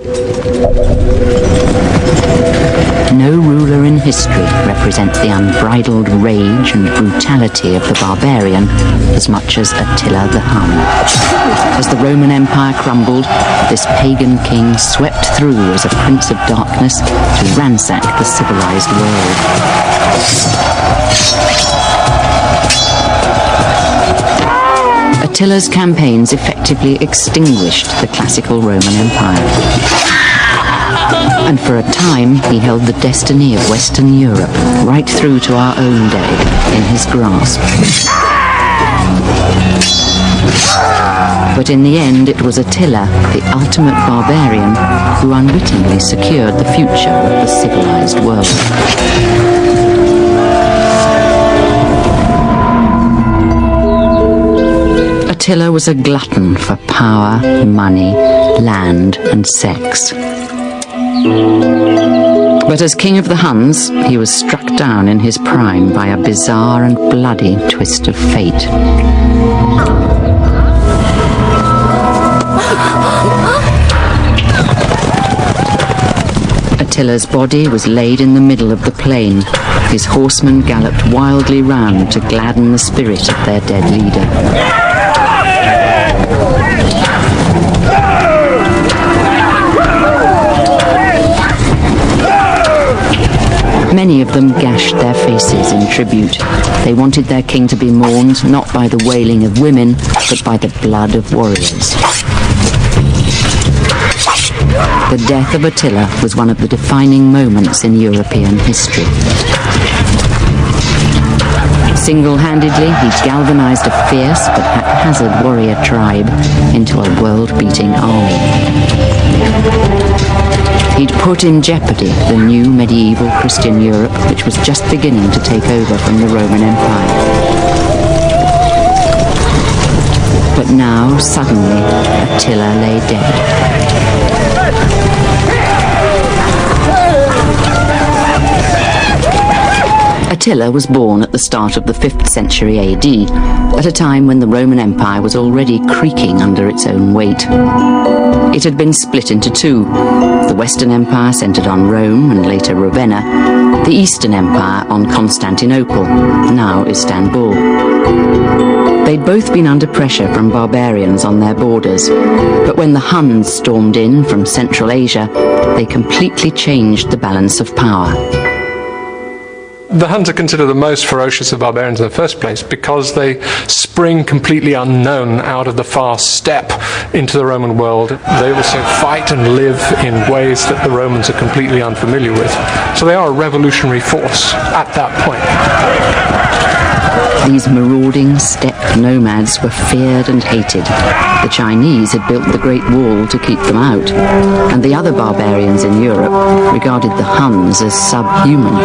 No ruler in history represents the unbridled rage and brutality of the barbarian as much as Attila the Hun. As the Roman Empire crumbled, this pagan king swept through as a prince of darkness to ransack the civilized world. Attila's campaigns effectively extinguished the classical Roman Empire. And for a time, he held the destiny of Western Europe right through to our own day in his grasp. But in the end, it was Attila, the ultimate barbarian, who unwittingly secured the future of the civilized world. Attila was a glutton for power, money, land, and sex. But as king of the Huns, he was struck down in his prime by a bizarre and bloody twist of fate. Attila's body was laid in the middle of the plain. His horsemen galloped wildly round to gladden the spirit of their dead leader. Many of them gashed their faces in tribute. They wanted their king to be mourned not by the wailing of women, but by the blood of warriors. The death of Attila was one of the defining moments in European history. Single-handedly, he galvanized a fierce but haphazard warrior tribe into a world-beating army. He'd put in jeopardy the new medieval Christian Europe, which was just beginning to take over from the Roman Empire. But now, suddenly, Attila lay dead. Attila was born at the start of the 5th century AD, at a time when the Roman Empire was already creaking under its own weight. It had been split into two. The Western Empire centered on Rome and later Ravenna, the Eastern Empire on Constantinople, now Istanbul. They'd both been under pressure from barbarians on their borders, but when the Huns stormed in from Central Asia, they completely changed the balance of power. The Huns are considered the most ferocious of barbarians in the first place because they spring completely unknown out of the far steppe into the Roman world. They also fight and live in ways that the Romans are completely unfamiliar with. So they are a revolutionary force at that point. These marauding steppe nomads were feared and hated. The Chinese had built the Great Wall to keep them out, and the other barbarians in Europe regarded the Huns as subhuman.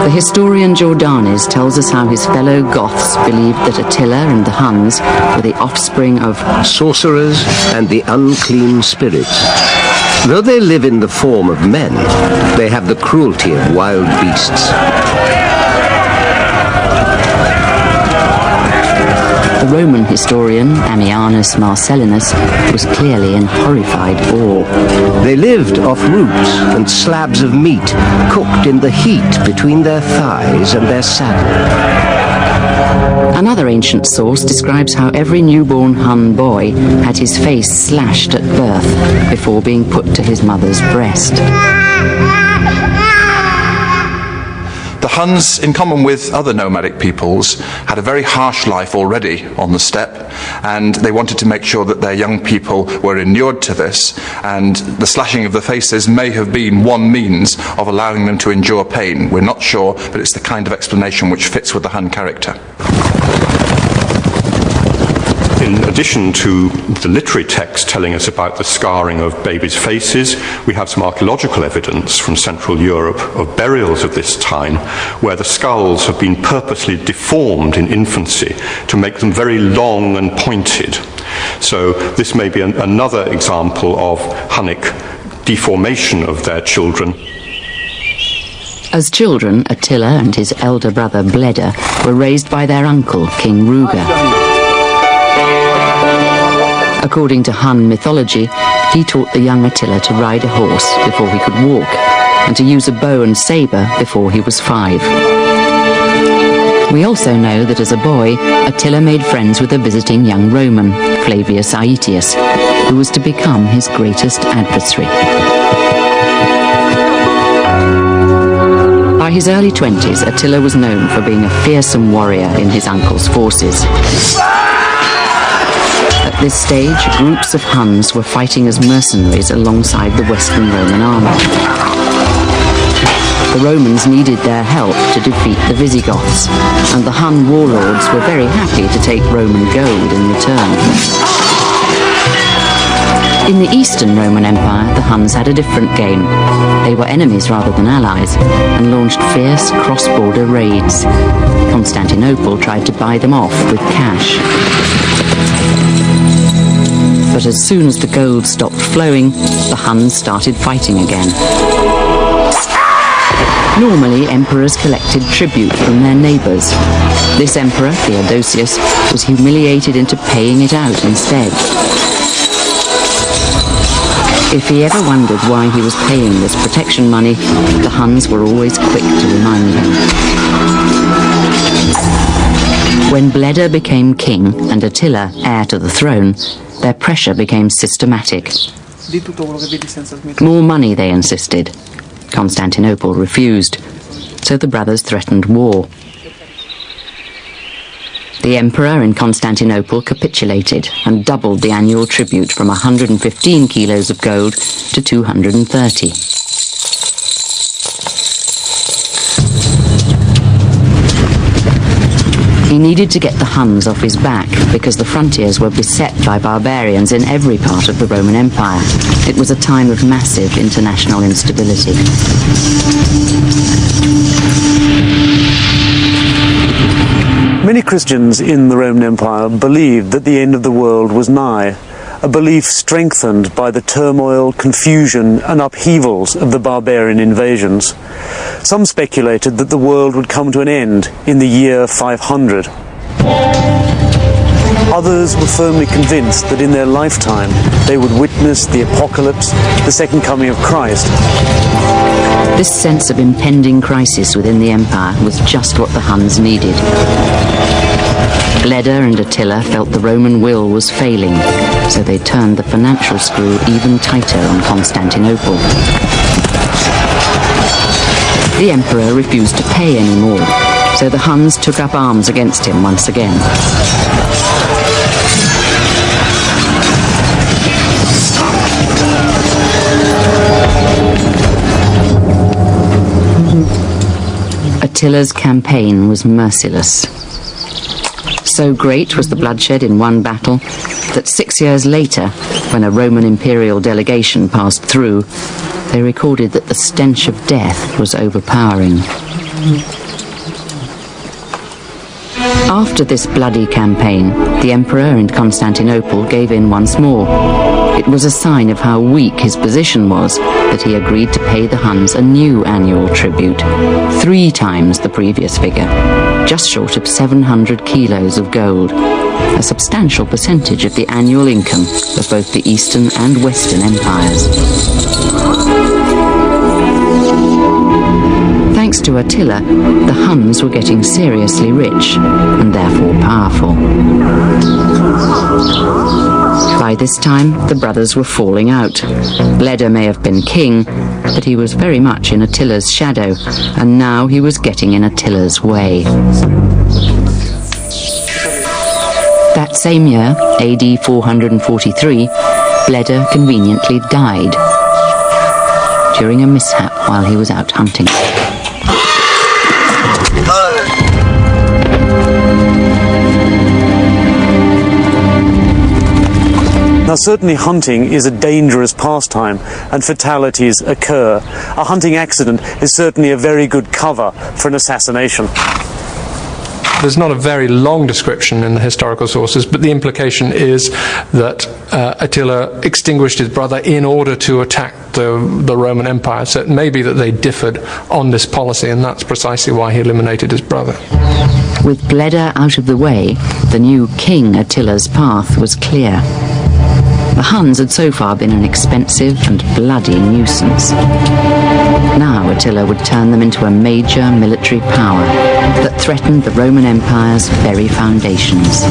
The historian Jordanes tells us how his fellow Goths believed that Attila and the Huns were the offspring of sorcerers and the unclean spirits. Though they live in the form of men, they have the cruelty of wild beasts. The Roman historian Ammianus Marcellinus was clearly in horrified awe. They lived off roots and slabs of meat cooked in the heat between their thighs and their saddle. Another ancient source describes how every newborn Hun boy had his face slashed at birth before being put to his mother's breast. The Huns, in common with other nomadic peoples, had a very harsh life already on the steppe, and they wanted to make sure that their young people were inured to this, and the slashing of the faces may have been one means of allowing them to endure pain. We're not sure, but it's the kind of explanation which fits with the Hun character. In addition to the literary text telling us about the scarring of babies' faces, we have some archaeological evidence from Central Europe of burials of this time where the skulls have been purposely deformed in infancy to make them very long and pointed. So this may be another example of Hunnic deformation of their children. As children, Attila and his elder brother Bleda were raised by their uncle, King Ruga. According to Hun mythology, he taught the young Attila to ride a horse before he could walk, and to use a bow and sabre before he was 5. We also know that as a boy, Attila made friends with a visiting young Roman, Flavius Aetius, who was to become his greatest adversary. By his early 20s, Attila was known for being a fearsome warrior in his uncle's forces. At this stage, groups of Huns were fighting as mercenaries alongside the Western Roman army. The Romans needed their help to defeat the Visigoths, and the Hun warlords were very happy to take Roman gold in return. In the Eastern Roman Empire, the Huns had a different game. They were enemies rather than allies, and launched fierce cross-border raids. Constantinople tried to buy them off with cash. But as soon as the gold stopped flowing, the Huns started fighting again. Normally, emperors collected tribute from their neighbours. This emperor, Theodosius, was humiliated into paying it out instead. If he ever wondered why he was paying this protection money, the Huns were always quick to remind him. When Bleda became king and Attila heir to the throne, their pressure became systematic. More money, they insisted. Constantinople refused, so the brothers threatened war. The emperor in Constantinople capitulated and doubled the annual tribute from 115 kilos of gold to 230. He needed to get the Huns off his back because the frontiers were beset by barbarians in every part of the Roman Empire. It was a time of massive international instability. Many Christians in the Roman Empire believed that the end of the world was nigh, a belief strengthened by the turmoil, confusion and upheavals of the barbarian invasions. Some speculated that the world would come to an end in the year 500. Others were firmly convinced that in their lifetime they would witness the apocalypse, the second coming of Christ. This sense of impending crisis within the empire was just what the Huns needed. Bleda and Attila felt the Roman will was failing, so they turned the financial screw even tighter on Constantinople. The emperor refused to pay anymore, so the Huns took up arms against him once again. Attila's campaign was merciless. So great was the bloodshed in one battle that 6 years later, when a Roman imperial delegation passed through, they recorded that the stench of death was overpowering. After this bloody campaign, the emperor in Constantinople gave in once more. It was a sign of how weak his position was that he agreed to pay the Huns a new annual tribute, 3 times the previous figure, just short of 700 kilos of gold, a substantial percentage of the annual income of both the Eastern and Western empires. Thanks to Attila, the Huns were getting seriously rich and therefore powerful. By this time, the brothers were falling out. Bleda may have been king, but he was very much in Attila's shadow, and now he was getting in Attila's way. That same year, AD 443, Bleda conveniently died during a mishap while he was out hunting. Now certainly hunting is a dangerous pastime and fatalities occur. A hunting accident is certainly a very good cover for an assassination. There's not a very long description in the historical sources, but the implication is that Attila extinguished his brother in order to attack the Roman Empire. So it may be that they differed on this policy, and that's precisely why he eliminated his brother. With Bleda out of the way, the new king Attila's path was clear. The Huns had so far been an expensive and bloody nuisance. Now Attila would turn them into a major military power that threatened the Roman Empire's very foundations.